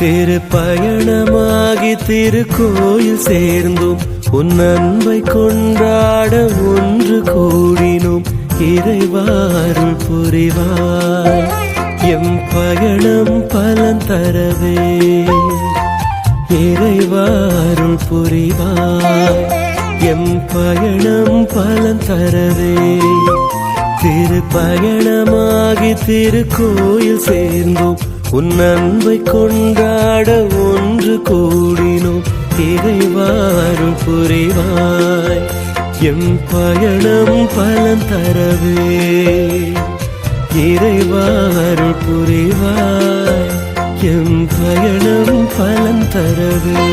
திருப்பயணமாகி திருக்கோயில் சேர்ந்தோம், உன் அன்பை கொண்டாட ஒன்று கூடினோம். இறைவாருள் புரிவாய், எம் பயணம் பலன் தரவே. இறைவாருள் புரிவாய், எம் பயணம் பலன் தரவே. திருப்பயணமாகி திருக்கோயில் சேர்ந்தோம், உன் அன்பை கொண்டாட ஒன்று கூடினோம். இறைவாருள் புரிவாய், எம் பயணம் பலன் தரவே. இறைவாருள் புரிவாய், எம் பயணம் பலன் தரவே.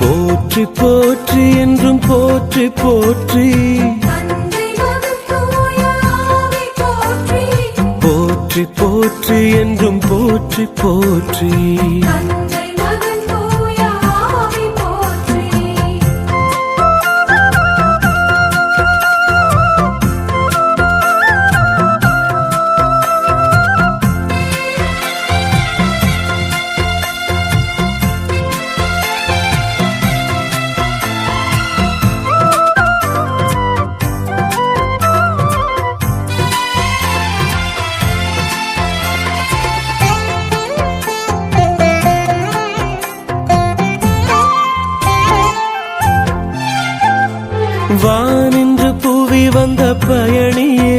போற்றி போற்றி என்றும் போற்றி போற்றி, போற்றி போற்றி என்றும் போற்றி போற்றி. வானின்று புவி வந்த பயணியே,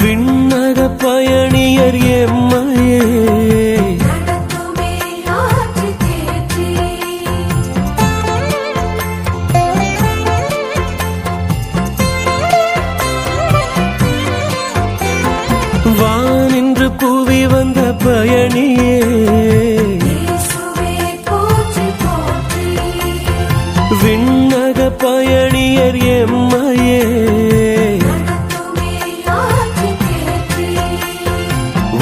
விண்ணக பயணியர் எம்மையே. வானின்று புவி வந்த பயணியே, விண்ணக பயணியர் எம்மையே.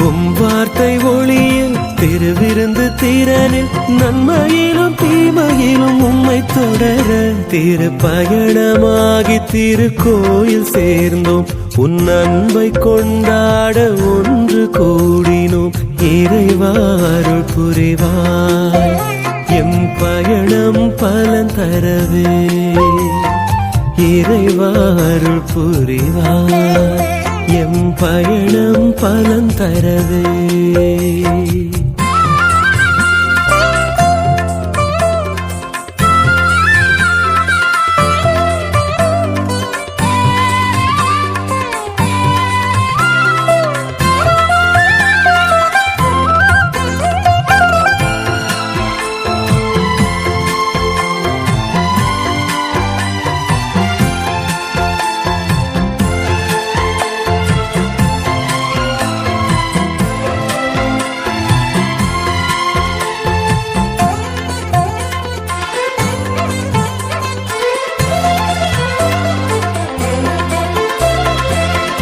உம் வார்த்தை ஒளியில் திருவிருந்து திறனில், நன்மையிலும் தீமையிலும் உம்மை தொடர. திருப்பயணமாகி திருக்கோயில் சேர்ந்தோம், உன் அன்பை கொண்டாட ஒன்று கூடினோம். இறைவாருள் புரிவாய், எம் பயணம் பலன் தரவே. இறைவாருள் புரிவாய், எம் பயணம் பலன் தரவே.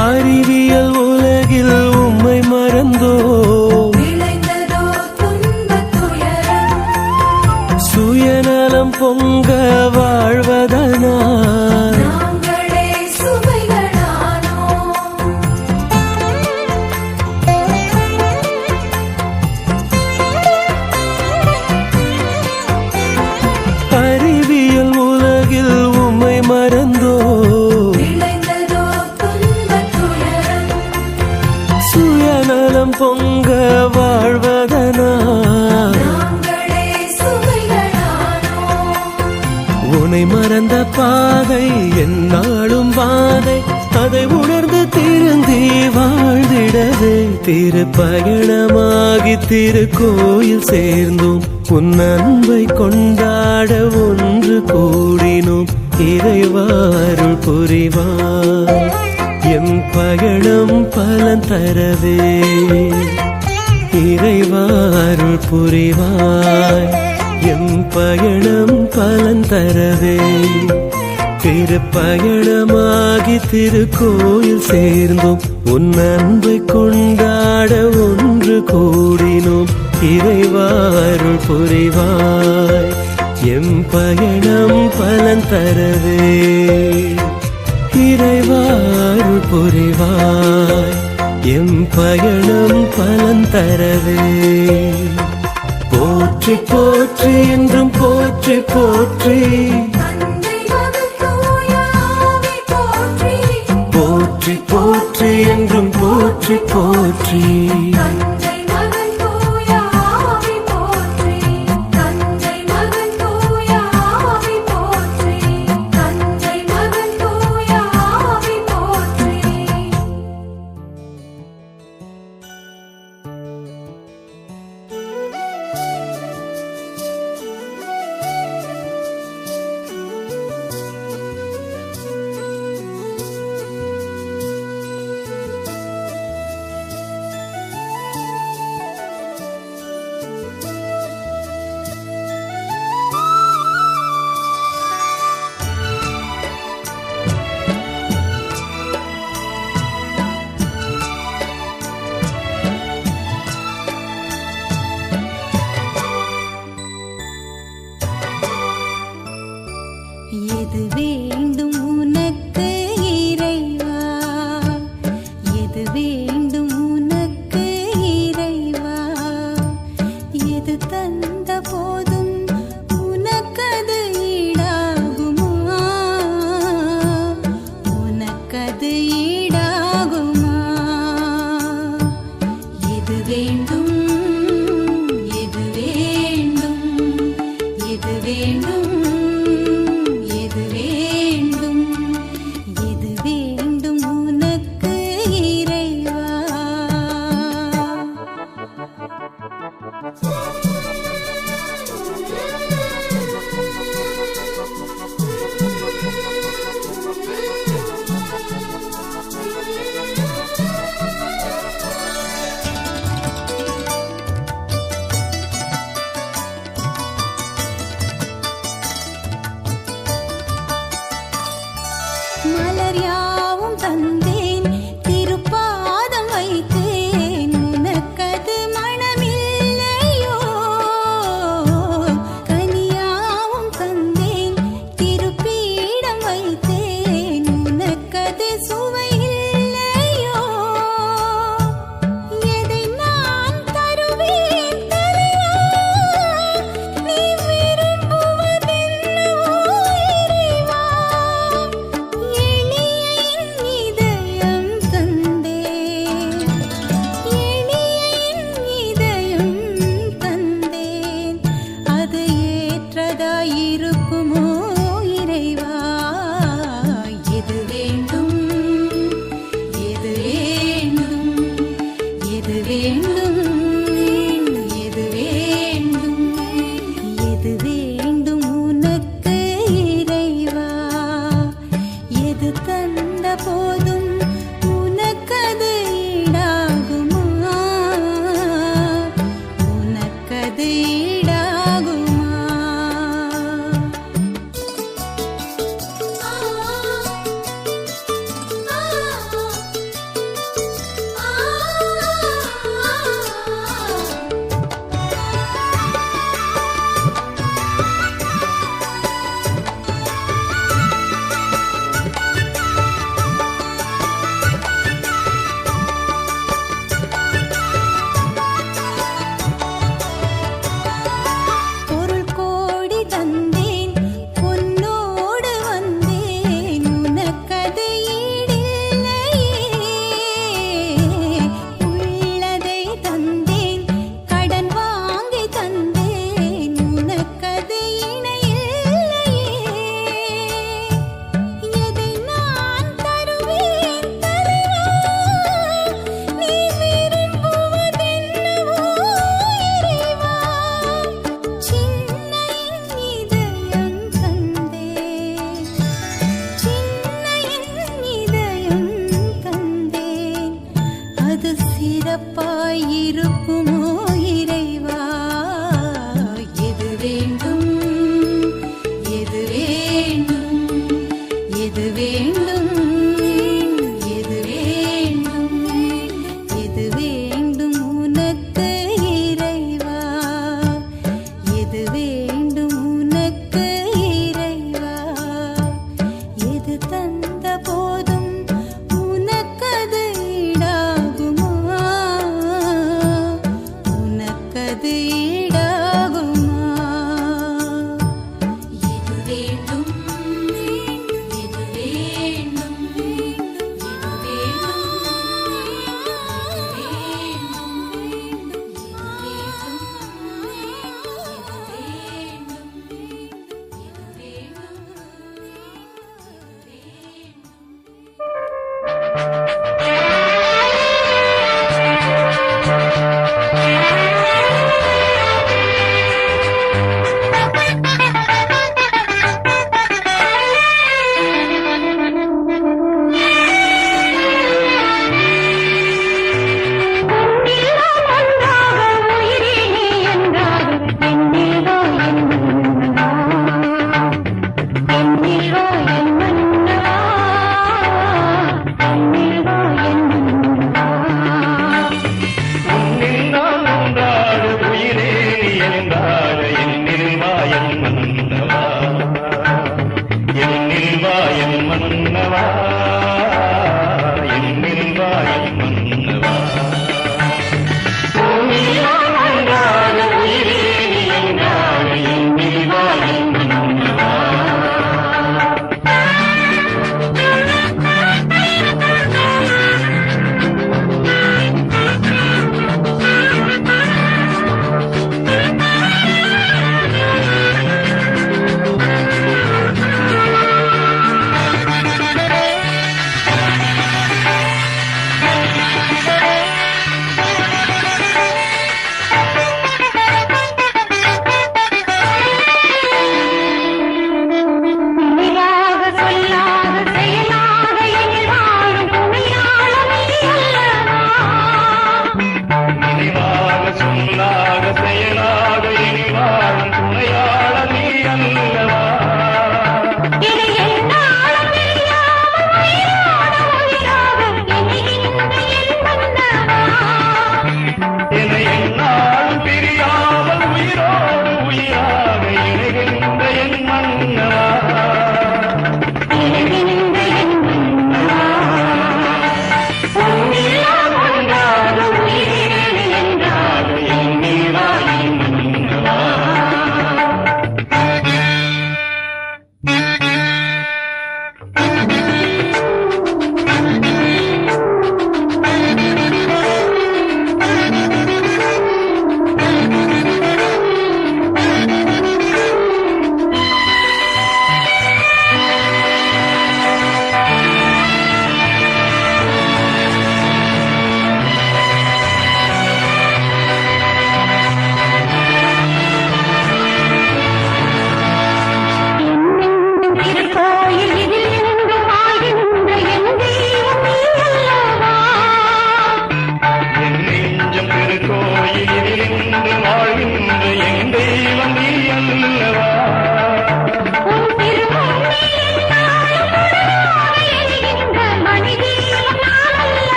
அறிவியல் உலகில் உம்மை மறந்தோ, சுயநலம் பொங்க வாழ்வதனால் அறிவியல் உலகில் உம்மை மறந்தோ, சுயநலம் பொங்க வாழ்வதனால் உன்னை மறந்த பாதை என்னாலும் பாதை, அதை உணர்ந்து திருந்தி வாழ்ந்திடவே. திருப்பயணமாகி திருக்கோயில் சேர்ந்தோம், உன் அன்பை கொண்டாட ஒன்று கூடினோம். இறைவாருள் புரிவாய், எம் பயணம் பலன் தரவே. இறைவாருள் புரிவாய், எம் பயணம் பலன் தரவே. திருப்பயணமாகி திருக்கோயில் சேர்ந்தோம், உன் அன்பை கொண்டாட ஒன்று கூடினோம். இறைவாருள் புரிவாய், எம் பயணம் பலன் தரவே. இறைவாருள் புரிவாய், எம் பயணம் பலன் தரவே. போற்றி போற்றி என்றும் போற்றி போற்றி, போற்றி போற்றி என்றும் போற்றி போற்றி. எது வேண்டும் உனக்கு இறைவா, எது வேண்டும் உனக்கு இறைவா, எது தந்த போதும் உனக்கது ஈடாகுமா, உனக்கது ஈடாகுமா. எது வேண்டும், எது வேண்டும், எது வேண்டும், மலர் யாவும் தந்தேன், திருப்பாதம் வைத்தேன், உனக்கது மனமில்லையோ. கனியாவும் தந்தேன், திருப்பீடம் வைத்தேன், உனக்கது சுவையில்லையோ. எதை நான் தருவேன் தலைவா, நீ விரும்புவதென்னவோ இறைவா. எளியை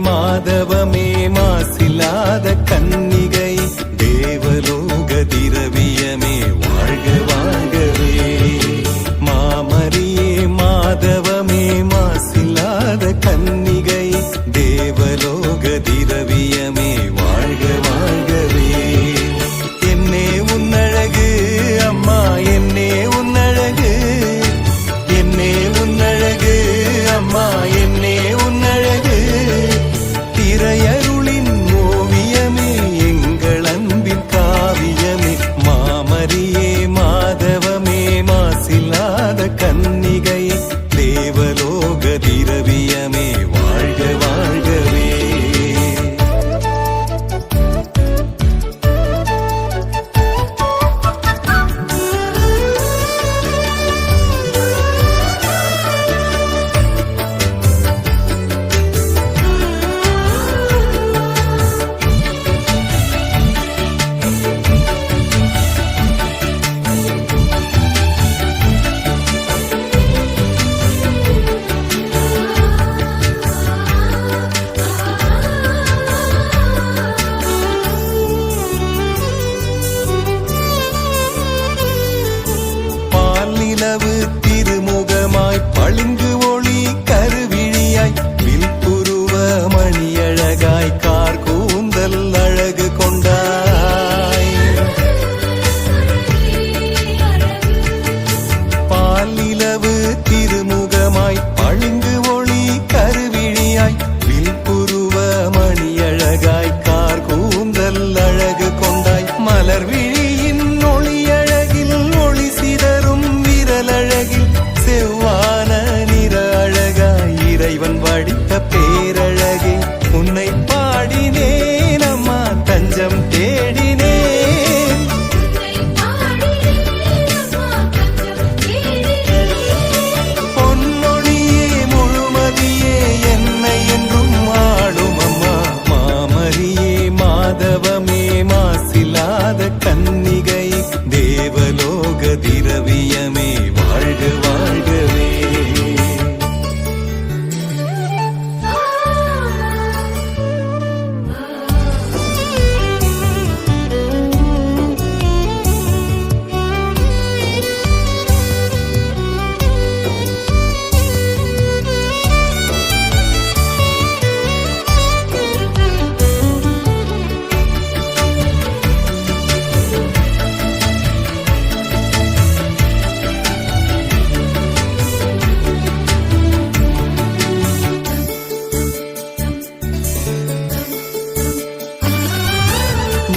மாதவமே மாசில்லாத கன்னிகை தேவலோக திரவியமே வாழ்க வாழ்கவே மாமரியே மாதவமே இறைவன் வடித்த பேரழகே உன்னை பாடினேன் அம்மா தஞ்சம் தேடினேன். பொன்னொழியே முழுமதியே என்னை என்றும் ஆடும் அம்மா மாமரியே மாதவமே மாசில்லாத கன்னிகை தேவலோக திரவியமே வாழ்க வாழ்கவே.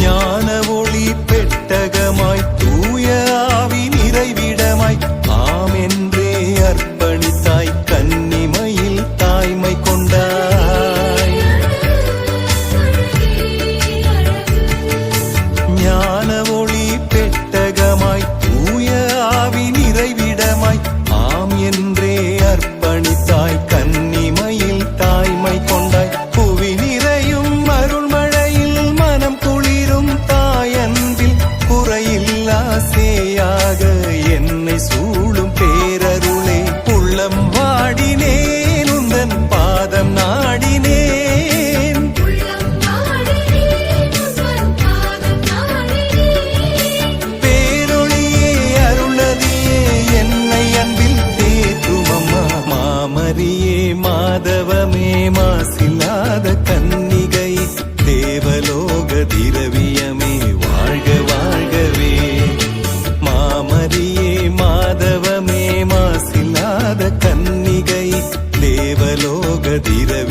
ஞான ஒளி பெட்டகமாய் தூய ஆவி நிறைவிடமாய் ஆம் என்றே அர்ப்பணித்தாய் கன்னிமையில் தாய்மை கொண்டாய். ஞான ஒளி பெட்டகமாய் தூய ஆவி நிறைவிடமாய் ஆம் என்றே அர்ப்பணித்தாய் கன்னிமையில் தாய்மை கொண்டாய். புவி நிறையும் அருள்மழையில் மனம் குளிரும் தாயன்பில் குறையில்லா சேயாக என்னை சூழும் பேரருளே உள்ளம் வாடினேன் உந்தன் பாதம் நாடினேன். பேரொளியே அருளதியே என்னை அன்பில் தேற்றும் அம்மா மாமரியே மாதவமே மாசில்லாத கன்னிகை தேவலோக திரவியமே வாழ்க வாழ்கவே. மாமரியே மாதவமே மாசில்லாத கன்னிகை தேவலோக திரவியமே